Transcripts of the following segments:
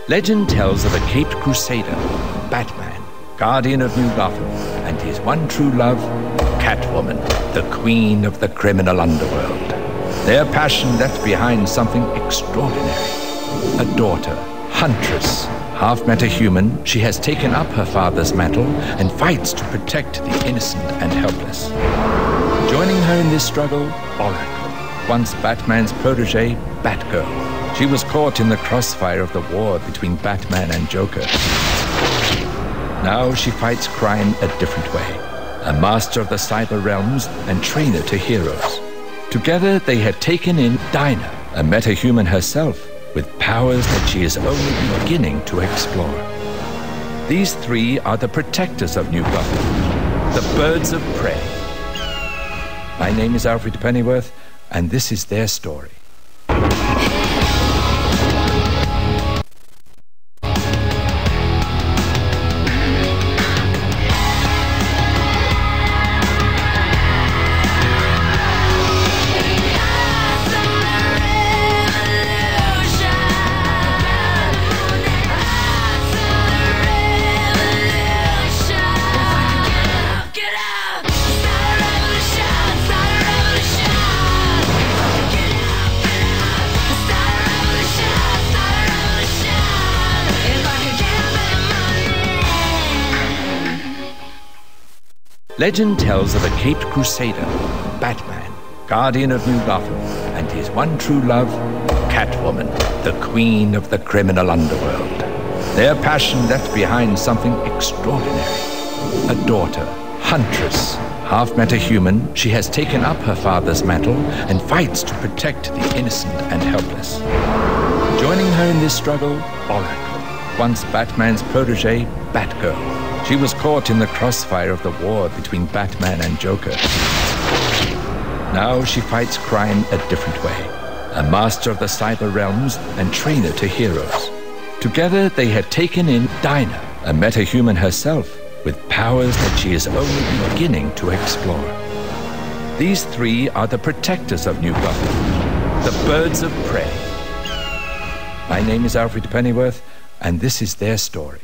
Legend tells of a caped crusader, Batman, guardian of New Gotham, and his one true love, Catwoman, the queen of the criminal underworld. Their passion left behind something extraordinary. A daughter, Huntress. Half metahuman, she has taken up her father's mantle and fights to protect the innocent and helpless. Joining her in this struggle, Oracle, once Batman's protege, Batgirl. She was caught in the crossfire of the war between Batman and Joker. Now she fights crime a different way, a master of the cyber realms and trainer to heroes. Together they have taken in Dinah, a metahuman herself, with powers that she is only beginning to explore. These three are the protectors of New Gotham, the Birds of Prey. My name is Alfred Pennyworth, and this is their story. Legend tells of a caped crusader, Batman, guardian of New Gotham, and his one true love, Catwoman, the queen of the criminal underworld. Their passion left behind something extraordinary. A daughter, Huntress. Half metahuman, she has taken up her father's mantle and fights to protect the innocent and helpless. Joining her in this struggle, Oracle, once Batman's protege, Batgirl. She was caught in the crossfire of the war between Batman and Joker. Now she fights crime a different way, a master of the cyber realms and trainer to heroes. Together they have taken in Dinah, a metahuman herself, with powers that she is only beginning to explore. These three are the protectors of New Gotham, the Birds of Prey. My name is Alfred Pennyworth, and this is their story.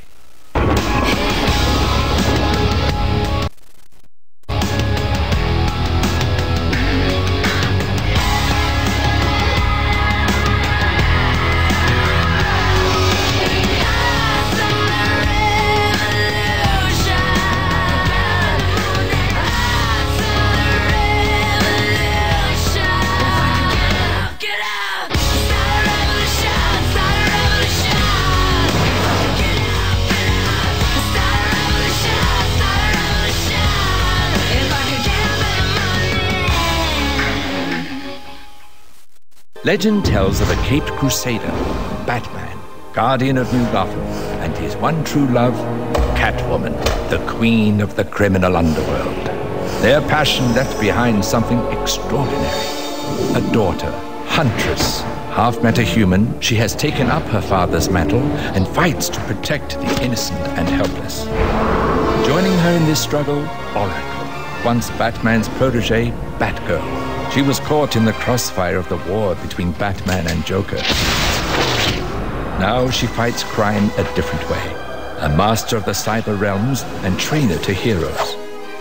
Legend tells of a caped crusader, Batman, guardian of New Gotham, and his one true love, Catwoman, the queen of the criminal underworld. Their passion left behind something extraordinary. A daughter, Huntress. Half metahuman, she has taken up her father's mantle and fights to protect the innocent and helpless. Joining her in this struggle, Oracle, once Batman's protege, Batgirl. She was caught in the crossfire of the war between Batman and Joker. Now she fights crime a different way, a master of the cyber realms and trainer to heroes.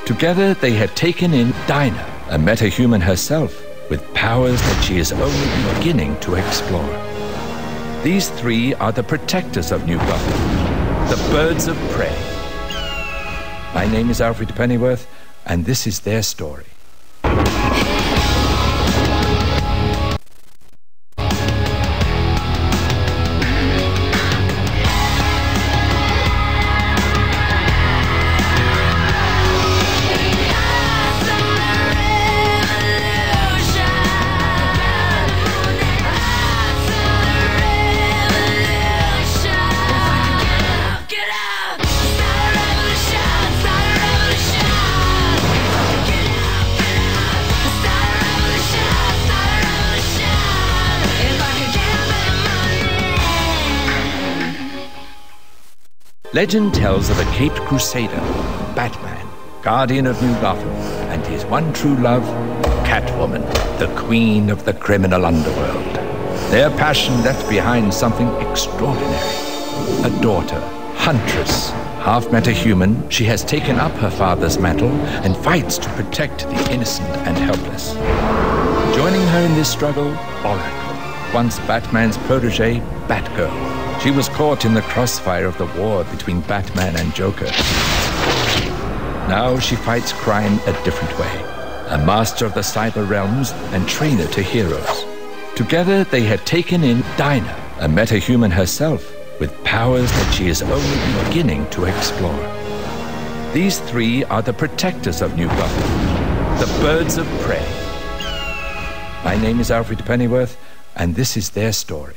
Together they have taken in Dinah, a metahuman herself, with powers that she is only beginning to explore. These three are the protectors of New Gotham, the Birds of Prey. My name is Alfred Pennyworth, and this is their story. Legend tells of a caped crusader, Batman, guardian of New Gotham, and his one true love, Catwoman, the queen of the criminal underworld. Their passion left behind something extraordinary. a daughter, Huntress. Half metahuman, she has taken up her father's mantle and fights to protect the innocent and helpless. Joining her in this struggle, Oracle, once Batman's protege, Batgirl. She was caught in the crossfire of the war between Batman and Joker. Now she fights crime a different way, a master of the cyber realms and trainer to heroes. Together they have taken in Dinah, a metahuman herself, with powers that she is only beginning to explore. These three are the protectors of New Gotham, the Birds of Prey. My name is Alfred Pennyworth, and this is their story.